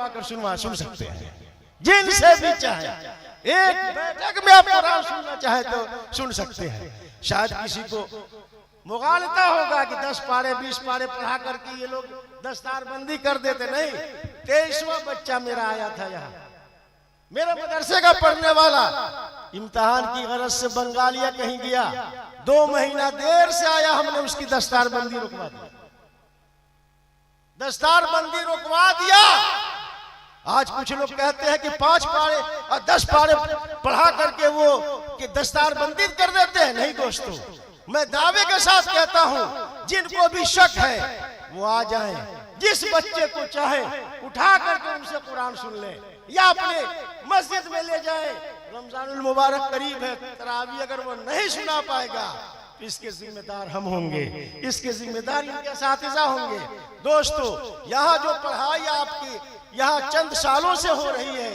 बुलाकर सुन सकते हैं, जिनसे भी चाहे एक बैठक में आप कुरान सुनना चाहे तो सुन सकते हैं। शायद किसी को मुगालता होगा कि 10 पारे 20 पारे पढ़ा करके ये लोग दस्तारबंदी कर देते, नहीं। 23वां बच्चा मेरा आया था यहाँ, मेरे मदरसे का पढ़ने वाला, इम्तिहान की गरज से बंगालिया कहीं गया, 2 महीना देर से आया, हमने उसकी दस्तारबंदी रुकवा दी, दस्तारबंदी रुकवा दिया। आज कुछ लोग कहते हैं कि 5 पारे और 10 पारे पढ़ा करके वो कि दस्तारबंदी कर देते हैं। नहीं दोस्तों, मैं दावे के साथ कहता हूं, जिनको भी शक है वो आ जाएं, जिस बच्चे को चाहे उठा करके उनसे कुरान सुन ले या अपने मस्जिद में ले जाए। रमजानुल मुबारक करीब है, तरावी अगर वो नहीं सुना पाएगा इसके जिम्मेदार हम होंगे, इसके जिम्मेदार इनके साथिजा होंगे। दोस्तों, यहाँ जो पढ़ाई आपकी यहाँ चंद सालों से हो रही है,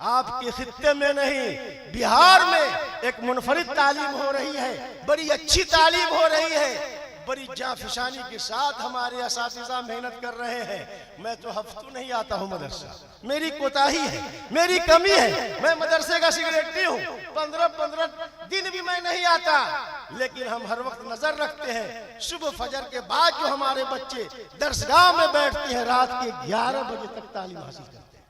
आपके खित्ते में नहीं, बिहार में एक मुनफरिद तालीम हो रही है, बड़ी अच्छी तालीम हो रही है, बड़ी जाफिशानी के साथ हमारे असातिज़ा मेहनत कर रहे हैं। मैं तो हफ्तों नहीं आता हूँ मदरसा, मेरी कोताही है, मेरी कमी है। मैं मदरसे का सेक्रेटरी हूँ, 15-15 दिन भी मैं नहीं आता, लेकिन हम हर वक्त नजर रखते हैं। सुबह फजर के बाद जो हमारे बच्चे दरसगाह में बैठते हैं, रात के 11 बजे तक तालीम हासिल करते हैं।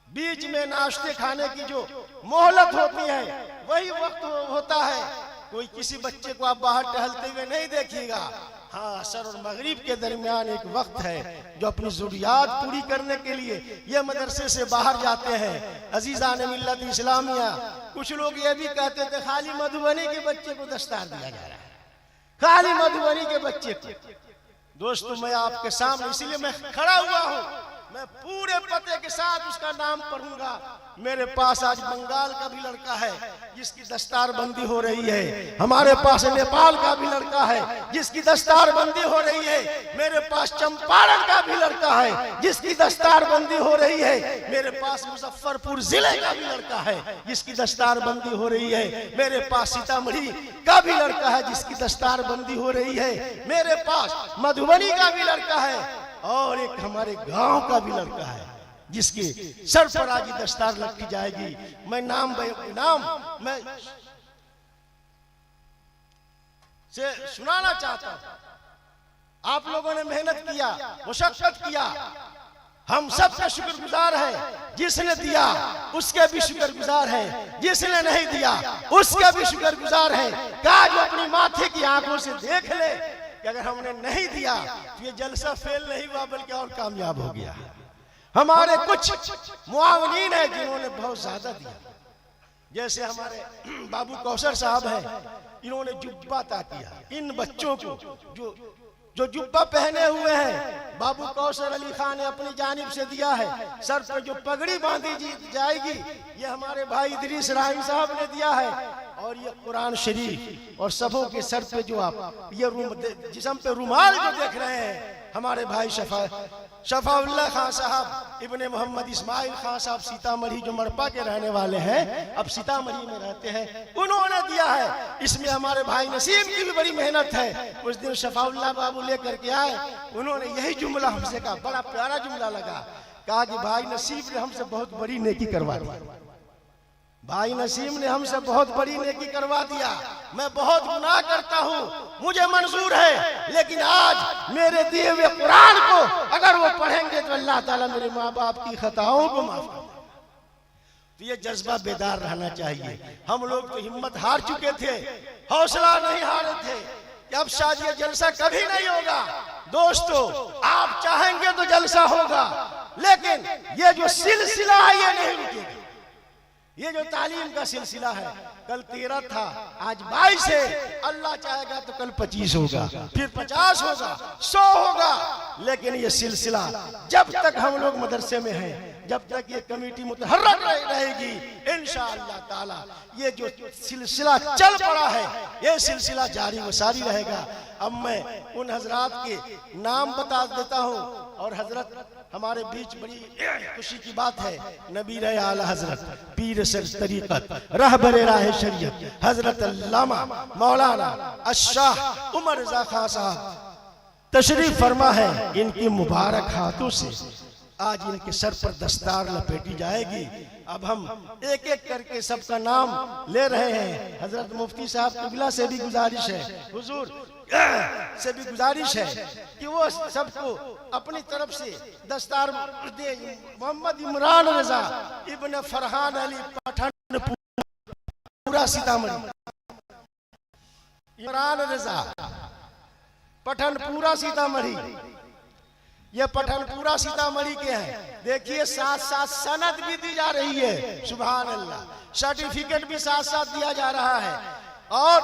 बीच में नाश्ते खाने की जो मोहलत होती है वही वक्त होता है। कोई किसी बच्चे को आप बाहर टहलते हुए नहीं देखिएगा। हाँ, असर और मगरिब के दरमियान एक वक्त है जो अपनी ज़रूरियात पूरी करने के लिए ये मदरसे से बाहर जाते हैं। अजीज़ान मिल्लत इस्लामिया, कुछ लोग ये भी कहते थे खाली मधुबनी के बच्चे को दस्तार दिया जा रहा है, खाली मधुबनी के बच्चे को। दोस्तों, मैं आपके सामने इसलिए मैं खड़ा हुआ हूँ, मैं पूरे पते के साथ उसका नाम पढ़ूंगा। मेरे पास आज बंगाल का भी लड़का है जिसकी दस्तारबंदी हो रही है, हमारे पास नेपाल का भी लड़का है जिसकी दस्तारबंदी हो रही है, मेरे पास चंपारण का भी लड़का है जिसकी दस्तारबंदी हो रही है, मेरे पास मुजफ्फरपुर जिले का भी लड़का है जिसकी दस्तारबंदी हो रही है, मेरे पास सीतामढ़ी का भी लड़का है जिसकी दस्तारबंदी हो रही है, मेरे पास मधुबनी का भी लड़का है, और एक हमारे गांव का भी लड़का है जिसके सर पर आज दस्तार रखी जाएगी। मैं नाम मैं से सुनाना चाहता हूं। आप लोगों ने मेहनत किया, मुशक्कत किया, हम सबसे शुक्रगुजार हैं। जिसने दिया उसके भी शुक्रगुजार हैं, जिसने नहीं दिया उसके भी शुक्रगुजार हैं। काश वो अपनी माथे की आंखों से देख ले कि अगर हमने नहीं दिया तो ये जलसा फेल नहीं हुआ बल्कि और कामयाब हो गया। हमारे कुछ मुआवनीन है जिन्होंने बहुत ज्यादा दिया, जैसे हमारे बाबू कौसर साहब हैं, इन्होंने जुब्बा अता किया इन बच्चों को जो जुब्बा पहने हुए हैं। बाबू कौसर अली खान ने अपनी जानिब से दिया है। सर पर जो पगड़ी बांधी जाएगी ये हमारे भाई इदरीस राही साहब ने दिया है, और ये कुरान शरीफ, और सबों के सर पे जो आप ये जिस्म पे रुमाल जो देख रहे हैं, हमारे भाई शफाउल्लाह खान साहब इब्ने मोहम्मद इस्माइल खान साहब सीतामढ़ी जो मरपा के रहने वाले हैं, अब सीतामढ़ी में रहते हैं, उन्होंने दिया है। इसमें हमारे भाई नसीम की भी बड़ी मेहनत है। उस दिन शफाउल्लाह बाबू लेकर के आए, उन्होंने यही जुमला हमसे कहा, बड़ा प्यारा जुमला लगा, कहा कि भाई नसीम ने हमसे बहुत बड़ी नेकी करवा दी, भाई नसीम ने हमसे बहुत बड़ी नेकी करवा दिया। मैं बहुत गुनाह करता हूँ, मुझे मंजूर है, लेकिन आज मेरे दिए हुए कुरान को अगर वो पढ़ेंगे तो अल्लाह ताला मेरे माँ बाप की खताओं को माफ कर। तो ये जज्बा बेदार रहना चाहिए। हम लोग तो हिम्मत हार चुके थे, हौसला नहीं हारे थे कि अब शायद ये जलसा कभी नहीं होगा। दोस्तों, आप चाहेंगे तो जलसा होगा, लेकिन ये जो सिलसिला है ये नहीं रुकेगा। ये जो तालीम का सिलसिला है, कल 13 था, आज 22 है, अल्लाह चाहेगा तो कल 25 होगा, फिर 50 होगा, 100 होगा, लेकिन ये सिलसिला जब तक हम लोग मदरसे में हैं, जब तक ये कमेटी मुतहर्रक रहेगी, इंशाअल्लाह ताला ये जो सिलसिला चल पड़ा है ये सिलसिला जारी व सारी रहेगा। अब मैं उन हजरात के नाम बता देता हूँ, और हजरत हमारे बीच बड़ी खुशी की बात है, नबी रहे आला हजरत पीर सर तरीकत रहबर राह शरीयत हजरत अल्लामा मौलाना अशाह उमर रज़ा खान साहब तशरीफ फरमा है। इनकी मुबारक हाथों से आज इनके सर पर दस्तार लपेटी जाएगी। अब हम एक एक करके सबका नाम ले रहे हैं। हजरत मुफ्ती साहब किबला से भी गुजारिश है, हुजूर से भी गुजारिश है कि वो सबको अपनी तरफ से दस्तार दे। मोहम्मद इमरान रजा इब्ने फरहान अली पठानपुरा सीतामढ़ी, इमरान रजा पठानपुरा सीतामढ़ी, ये पठानपुरा सीतामढ़ी के हैं। देखिए साथ साथ सनद भी दी जा रही है, सुभान अल्लाह, सर्टिफिकेट भी साथ साथ दिया जा रहा है। और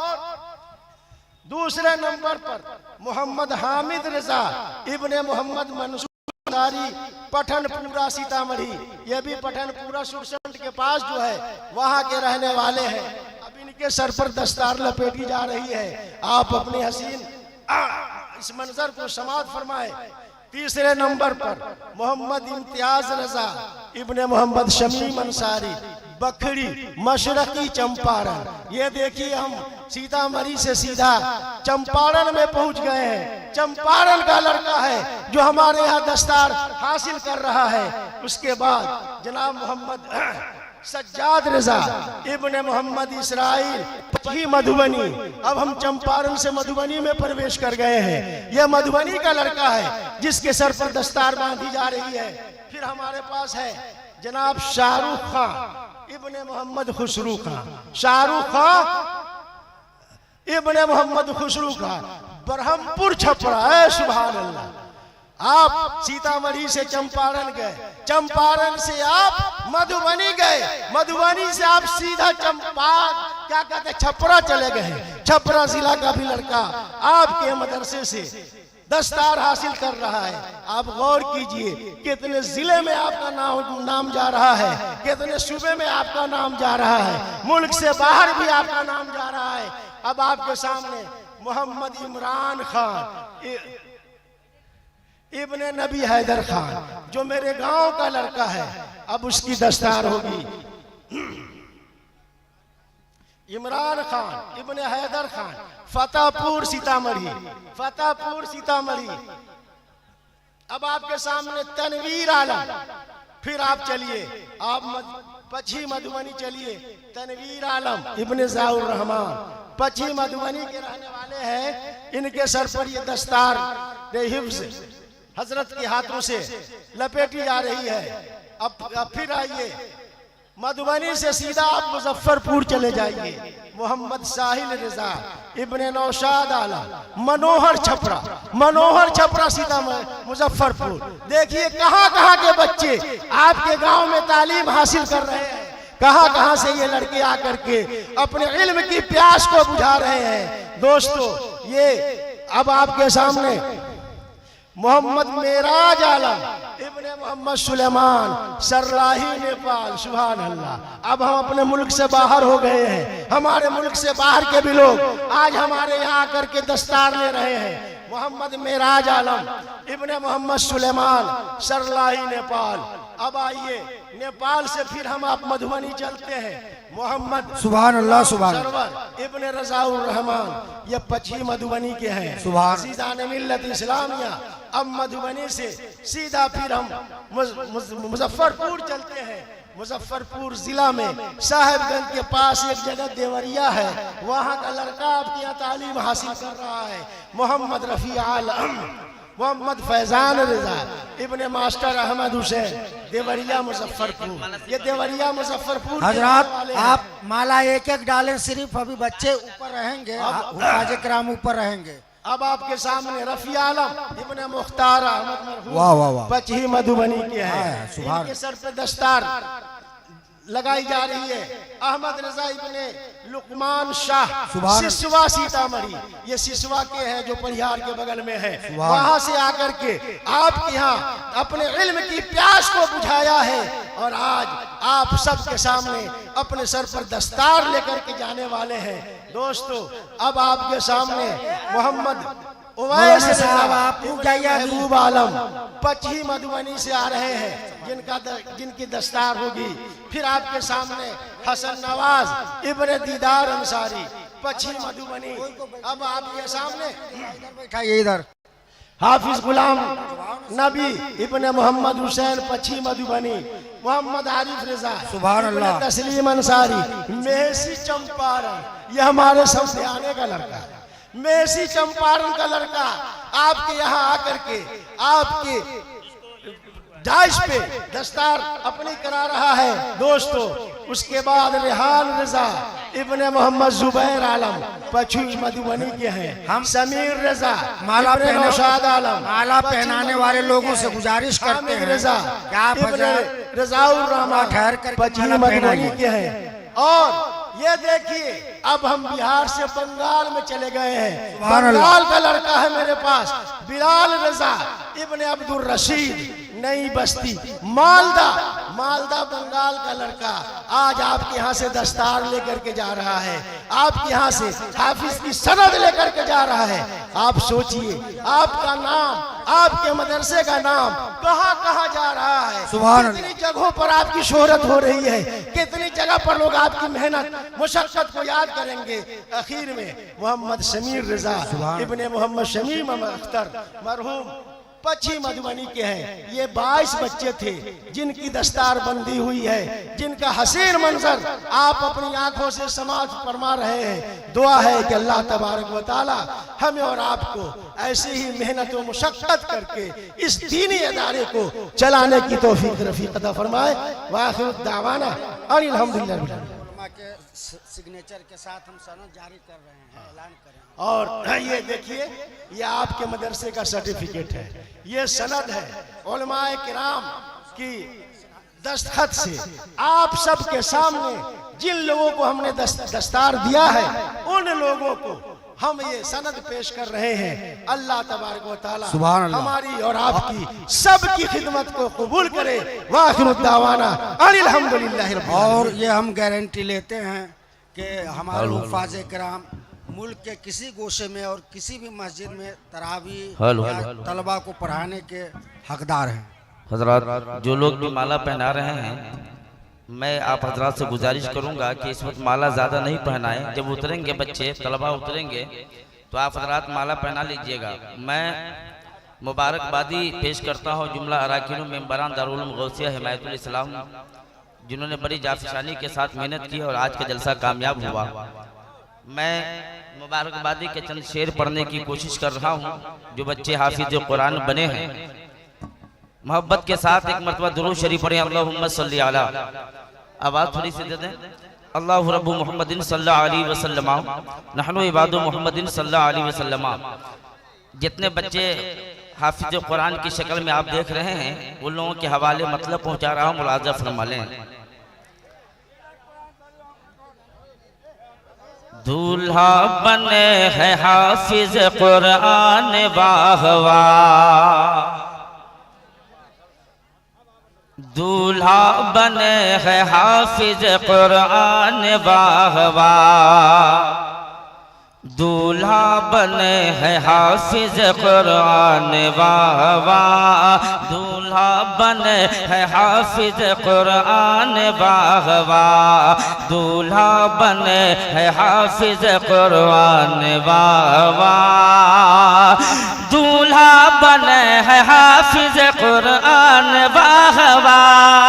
दूसरे नंबर पर मोहम्मद हामिद रजा इब्ने मोहम्मद मंसूरी पठानपुरा सीतामढ़ी, ये भी पठानपुरा सुरसंड के पास जो है वहां के रहने वाले हैं। अब इनके सर पर दस्तार लपेटी जा रही है। आप अपनी हसीन इस मंजर को समाअत फरमाए। तीसरे नंबर पर मोहम्मद इम्तियाज रजा इब्ने मोहम्मद शमीम अंसारी बखरी मशरकी चंपारण। ये देखिए हम सीतामढ़ी से सीधा चंपारण में पहुंच गए हैं। चंपारण का लड़का है जो हमारे यहाँ दस्तार हासिल कर रहा है। उसके बाद जनाब मोहम्मद सज्जाद रजा इब्ने मोहम्मद इसराइल ही मधुबनी। अब हम चंपारण से मधुबनी में प्रवेश कर गए हैं। यह मधुबनी का लड़का है जिसके सर पर दस्तार बांधी जा रही है। फिर हमारे पास है जनाब शाहरुख खान इब्ने मोहम्मद खुसरू खान, शाहरुख खान इब्ने मोहम्मद खुसरू खान बरहमपुर छपरा है, सुभान अल्लाह। आप सीतामढ़ी से चंपारण गए, चंपारण से आप मधुबनी गए, मधुबनी से आप सीधा क्या कहते हैं छपरा चले गए। छपरा जिला का भी लड़का आपके मदरसे से दस्तार हासिल कर रहा है। आप गौर कीजिए कितने जिले में आपका नाम जा रहा है, कितने सूबे में आपका नाम जा रहा है, मुल्क से बाहर भी आपका नाम जा रहा है। अब आपके सामने मोहम्मद इमरान खान इब्ने नबी हैदर खान जो मेरे गांव का लड़का है, अब उसकी दस्तार होगी। इमरान खान इब्ने हैदर खान फतेहपुर सीतामढ़ी, फतेहपुर सीतामढ़ी। अब आपके सामने तनवीर आलम। फिर आप चलिए, आप पश्चिम मधुबनी चलिए, तनवीर आलम इब्ने ज़ाउर रहमान पश्चिम मधुबनी के रहने वाले हैं। इनके सर पर ये दस्तार हिफ्ज़ हजरत के हाथों से लपेटी जा रही है। अब फिर आइए, मधुबनी से सीधा आप मुजफ्फरपुर चले जाइए। मोहम्मद साहिल रजा इब्ने नौशाद आलम मनोहर छपरा, मनोहर छपरा सीधा मुजफ्फरपुर। देखिए कहाँ कहाँ के बच्चे आपके गांव में तालीम हासिल कर रहे हैं, कहाँ कहाँ से ये लड़के आकर के अपने इल्म की प्यास को बुझा रहे हैं। दोस्तों ये अब आपके सामने मोहम्मद मेराज आलम इब्ने मोहम्मद सुलेमान सरलाही नेपाल, सुभान अल्लाह। अब हम अपने मुल्क से बाहर हो गए हैं। हमारे मुल्क से बाहर के भी लोग आज हमारे यहाँ आकर के दस्तार ले रहे हैं। मोहम्मद मेराज आलम इब्ने मोहम्मद सुलेमान सरलाही नेपाल। अब आइए नेपाल से फिर हम आप मधुबनी चलते हैं। मोहम्मद सुभान अल्लाह सुभान इब्ने रज़ाउर रहमान, ये पश्चिम मधुबनी के हैं, सुभान सीज़ान मिल्लत इस्लामिया। अब मधुबनी से सीधा फिर हम मुजफ्फरपुर चलते हैं। मुजफ्फरपुर जिला में साहेबगंज के पास एक जगह देवरिया है, वहाँ का लड़का आपके यहाँ तालीम हासिल कर रहा है। मोहम्मद रफ़ी आलम मोहम्मद फैजान रजा इब्ने मास्टर अहमद हुसैन देवरिया मुजफ्फरपुर। ये देवरिया मुजफ्फरपुर। हजरात आप माला एक एक डालें, सिर्फ अभी बच्चे ऊपर रहेंगे, हाजी कराम ऊपर रहेंगे। अब आपके सामने रफ़ी आलम इब्ने मुख्तार अहमद वाह वाह वाह पश्चिम मधुबनी के हैं। सुभान। इनके सर पे दस्तार लगाई जा रही है। अहमद रजा इब्ने लुकमान शाह सिसवा सीतामढ़ी, ये सिसवा के हैं जो परिहार के बगल में है। वहां से आकर के आपके यहाँ अपने इल्म की प्यास को बुझाया है और आज आप सबके सामने अपने सर पर दस्तार लेकर के जाने वाले हैं। दोस्तों अब आपके सामने मोहम्मद उवैस साहब आप महबूब आलम पश्चिम मधुबनी से आ रहे हैं, जिनकी दस्तार होगी। फिर आपके सामने हसन नवाज इब्ने दीदार अंसारी पश्चिम मधुबनी। अब आपके सामने बैठाइए इधर हाफिज गुलाम नबी इब्ने मोहम्मद हुसैन पच्छी मधुबनी, मोहम्मद आरिफ रजा, सुभान अल्लाह, तस्लीम अंसारी, मेहसी चंपारण, ये हमारे समधियाने का लड़का है। मेहसी चंपारण का लड़का आपके यहाँ आकर के आपके डाइश पे दस्तार अपनी करा रहा है दोस्तों। उसके बाद रेहान रजा इब्ने मोहम्मद जुबैर आलम पच्छी मधुबनी के हैं। हम समीर रजा माला नौशाद आलम, माला पहनाने वाले लोगों से गुजारिश करते हैं रजा क्या रजाउर रहमान ठहर कर पच्छी मधुबनी के हैं। और ये देखिए अब हम बिहार से बंगाल में चले गए हैं। बंगाल का लड़का है मेरे पास बिलाल रजा इब्ने अब्दुल रशीद नई बस्ती मालदा, मालदा बंगाल का लड़का आज आपके यहाँ से दस्तार लेकर के जा रहा है, आपके यहाँ से हाफिज की सनद लेकर के जा रहा है। आप सोचिए आपका नाम, आपके मदरसे का नाम कहाँ कहाँ जा रहा है, कितनी जगहों पर आपकी शोहरत हो रही है, कितनी जगह पर लोग आपकी मेहनत मुशक्कत को याद करेंगे। आखिर में मोहम्मद शमीर रजा इब्ने मोहम्मद शमीम अख्तर मरहूम पच्छी मधुबनी के हैं। ये 22 बच्चे थे जिनकी दस्तार बंदी हुई है, जिनका हसीन मंजर आप अपनी आंखों से समाज फरमा रहे हैं। दुआ है कि अल्लाह तबारक व तआला हमें और आपको ऐसी ही मेहनत व मुशक्कत करके इस दीनी इदारे को चलाने की तौफीक रफीक अता फरमाए। वाखिर दावाना अल्हम्दुलिल्लाह के सिग्नेचर के साथ हम सनद जारी कर रहे हैं, ऐलान करें। और ये देखिए ये आपके मदरसे का सर्टिफिकेट है, ये सनद है उलमाए किराम की दस्तखत से आप सबके सामने जिन लोगों को हमने दस्तार दिया है उन लोगों को हम ये सनद पेश कर रहे हैं। अल्लाह तबारक व तआला हमारी और आपकी सबकी खिदमत को कबूल करे। वाखिर दावाना अल्हम्दुलिल्लाह। और ये हम गारंटी लेते हैं कि हमारे हुफ़ाज़ किराम मुल्क के किसी गोशे में और किसी भी मस्जिद में तरावी या तलबा को पढ़ाने के हकदार हैं। हजरात जो लोग भी माला पहना रहे हैं, मैं आप हजरात से गुजारिश करूंगा कि इस वक्त माला ज़्यादा नहीं पहनाएं। जब उतरेंगे बच्चे तलबा उतरेंगे तो आप हजरात माला पहना लीजिएगा। मैं मुबारकबादी पेश करता हूँ जुमला अराकीन मेंबरान दारुल उलूम गौसिया हिमायतुल इस्लाम, जिन्होंने बड़ी जाफिशानी के साथ मेहनत की और आज का जलसा कामयाब हुआ। मैं मुबारकबादी के चंद शेर पढ़ने की कोशिश कर रहा हूँ जो बच्चे हाफिज कुरान बने हैं। मोहब्बत के साथ एक मरतबा दुरूद शरीफ पढ़ें। अल्लाहुम्मा सल्ली अला, आवाज़ थोड़ी सी दे दें। अल्लाहु रब्बु मुहम्मदिन सल्लल्लाहु अलैहि वसल्लम नहनु इबादु मुहम्मदिन सल्लल्लाहु अलैहि वसल्लम। जितने बच्चे हाफिज कुरान की शक्ल में आप देख रहे हैं उन लोगों के हवाले मतलब पहुँचा रहा हूँ, मुलाजा फरमा लें। दूल्हा बने है हाफिज कुरान वाह वाह, दूल्हा बने है हाफिज कुरान वाह वाह, दूल्हा बने है हाफिज कुरान वाह वाह, दूल्हा बने है हाफिज कुरान वाह वाह, दूल्हा बने है हाफिज कुरान वाह वाह, दूल्हा बने है हाफिज कुरान वाह वाह,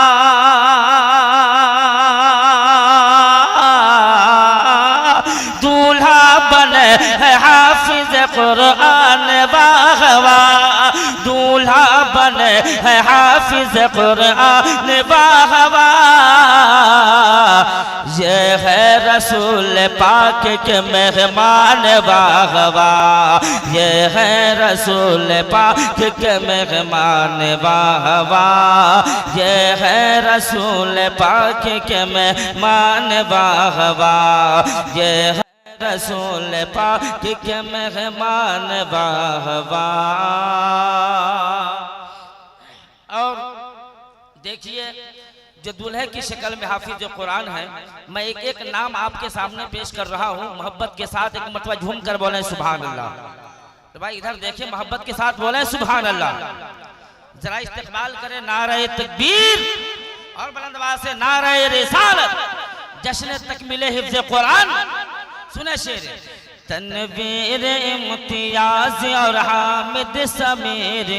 दूल्हा बने है हाफिज कुरान वाह वाह, दूल्हा बने है हाफिज कुरान वाह वाह। ये है रसूल पाक के मेहमान वाह वाह, ये है रसूल पाक के मेहमान वाह वाह, ये है रसूल पाक के मेहमान वाह वाह, ये है रसूल पाक के मेहमान वाह वाह। और देखिए जो दूल्हे की शक्ल में हाफिज कुरान है, मैं एक एक नाम आपके सामने पेश कर रहा हूँ। मोहब्बत के साथ एक मरतबा झूम कर बोले सुभान अल्लाह। तो भाई इधर देखिए, मोहब्बत के साथ बोले सुभान अल्लाह। जरा इस्तेकबाल करें नारे तकबीर और बुलंद आवाज से नारे रिसालत, जश्न तकमीले हिफ्ज़ कुरान। सुने शेर, तनवीर इम्तियाज और हामिद समीर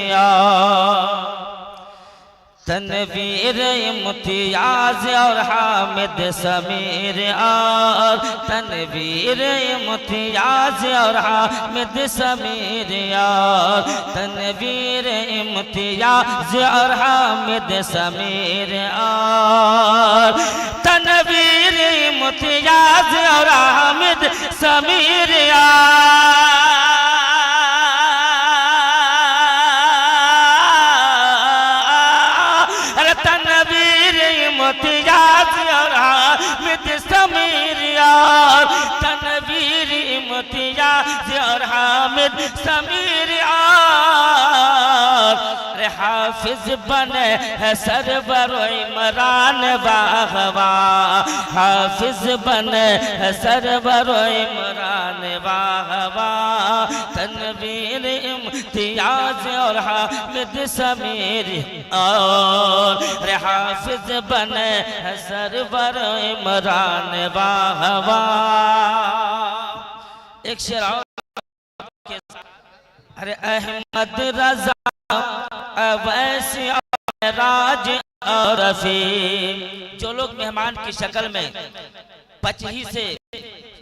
तनवीर इम्तियाज और हामिद समीर और तनवीर इम्तियाज और हामिद समीर और तनवीर इम्तियाज और हामिद समीर और तनवीर इम्तियाज और हामिद समीर तनवीर इम्तियाज और हामिद समीर यार तनवीर इम्तियाज और हामिद समीर यार हाफिज बने है सरवर इमरान बाहवा हाफिज बने है सरवर इमरान बाहवा तनवीर इम्तियाज और हामिद समीर और हाफिज बने है सरवर इमरान बाहवा। एक शेर और अरे अहमद रजा अवैसी और राज और रफी जो लोग मेहमान की शक्ल में पचही से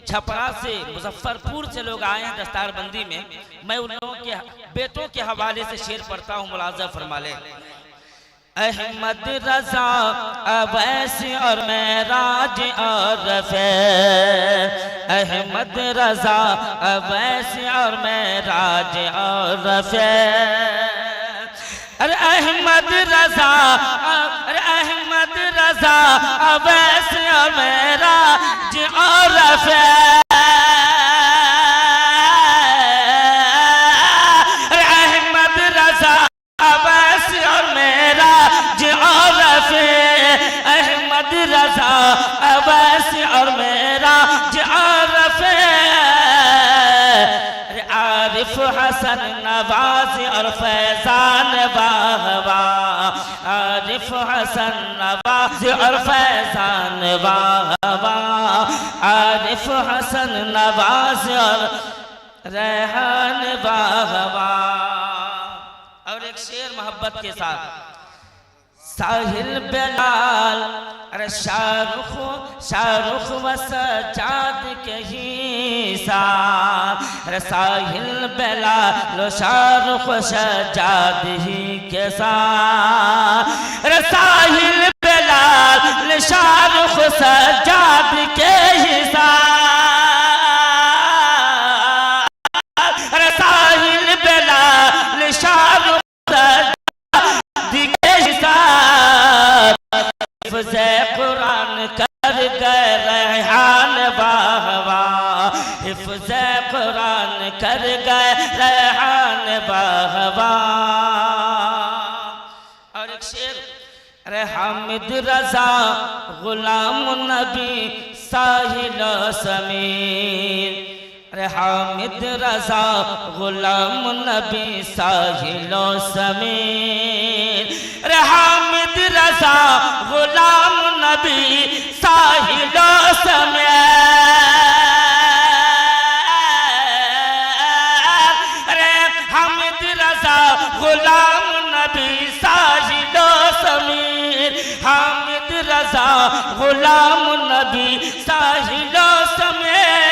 छपरा से मुजफ्फरपुर से लोग आए हैं दस्तारबंदी में, मैं उन लोगों के बेटों के हवाले से शेर पढ़ता हूँ, मुलाजा फरमा ले। अहमद रजा अवैसी और मेराज और रफे अहमद रजा अवैसी और मेराज और रफे अरे अहमद रजा अवैसी और मेराज और रफे अहमद रजा अवैसी और मेराज और रफे अहमद रजा अवैसी और मेराज और रफे आरिफ हसन नवाज़ी और फैजान बाहवा आरिफ हसन नवाज़ी और फैजान बाहवा आरिफ हसन नवाज़ी और रेहान बाहवा। और एक शेर मोहब्बत के साथ साहिल बेलाल अरे शाहरुख व सजाद के ही साथ अरे साहिल बेलाल शाहरुख सजाद ही के साथ अरे साहिल बेलाल शाहरुख सजाद के ही साथ अरे साहिल बेलाल शाहरुख हिफ़्ज़े कुरान कर गए रेहान बाहवा हिफ़्ज़े कुरान कर गए रेहान बाहवा। और एक शेर अरे हामिद रजा गुलाम नबी साहिल समीर अरे हामिद रजा गुलाम नबी साहिल समीर अरे हामिद रजा गुलाम नबी साहिल समीर अरे हामिद रजा गुलाम नबी साहिल समीर हामिद रजा गुलाम नबी साहिल समीर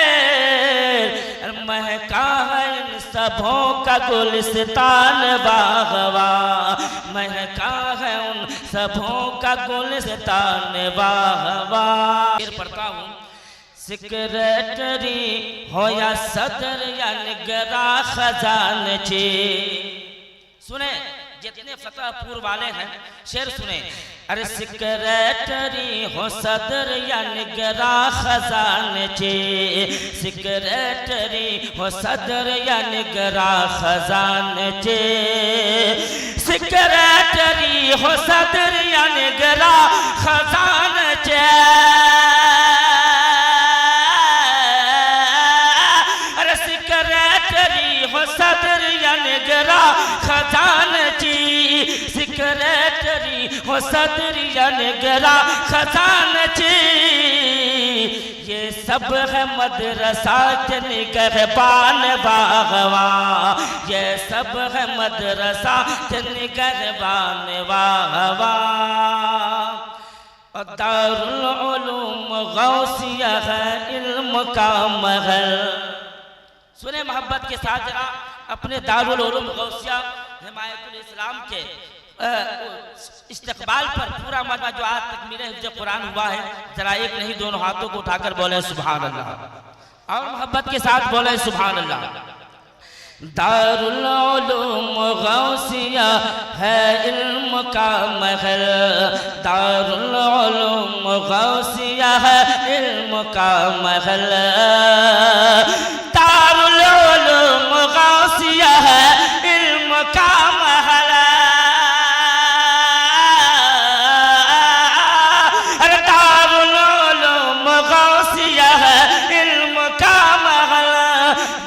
महका है इन सबों का गुलिस्तान बागवा महका है उन सबों का गुलिस्तान बागवा। पढ़ता हूँ सेक्रेटरी हो या सदर या निगरा खजानची सुने जितने फतेहपुर वाले हैं शेर सुने अरे सेक्रेटरी हो सदर या निगरा खजानची सेक्रेटरी हो सदर या निगरा खजानची सेक्रेटरी हो सदर या निगरा खजानची अरे सेक्रेटरी हो सदर या निगरा खजानची सेक्रेटरी हो सदर या निगरा खजानची ये सब है मदरसा के निगहबान बागवा, ये सब है मदरसा के निगहबान बागवा। और दारुल उलूम गौसिया है इल्म का महल। सुने मोहब्बत के साथ जरा अपने दारुल उलूम गौसिया हिमायतुल इस्लाम के इस्तकबाल पर पूरा मजमा जो आज तक मेरे हिफ्ज़ कुरान हुआ है, जरा एक नहीं दोनों हाथों को उठाकर बोले सुभान अल्लाह और मोहब्बत के साथ बोले सुभान अल्लाह। दारुल उलूम गौसिया है इल्म का महल, दारुल उलूम गौसिया है इल्म का महल, दारुल उलूम गौसिया है इल्म का महल, अरे दारुल उलूम गौसिया है इल्म का महल,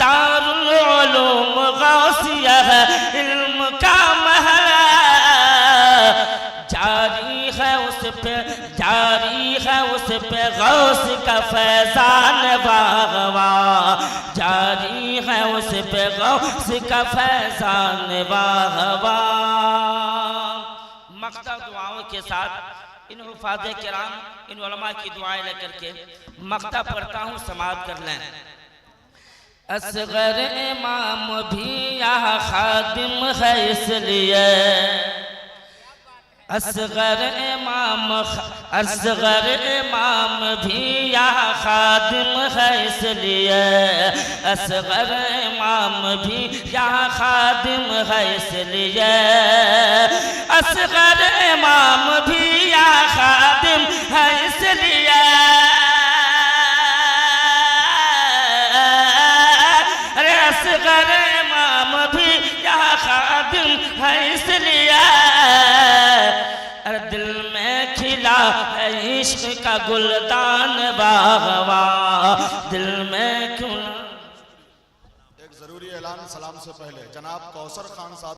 दारुल उलूम गौसिया है इल्म का महल। जारी है उस पे, जारी है उस पे गौस का फैजान बागवा, जारी है उस पे गौस का फैजान बागवा। मक्ता दुआओं के साथ इन हुफ़ाज़े किराम, इन उलमा की दुआएं लेकर के मक्ता पढ़ता हूँ, समाप्त कर लें। असगर इमाम भी यहाँ खादिम है इसलिए, असगर इमाम, असगर इमाम भी यहाँ खादिम है इसलिए, असगर इमाम भी यहाँ खादिम है इसलिए, असगर इमाम भी यहाँ खादिम है इसलिए, अरे असगर इमाम भी यहाँ खादिम है इसलिए, अरे दिल में खिला है इश्क का गुलदान बागवा, दिल में खिला। एक जरूरी ऐलान सलाम से पहले, जनाब कौसर खान साहब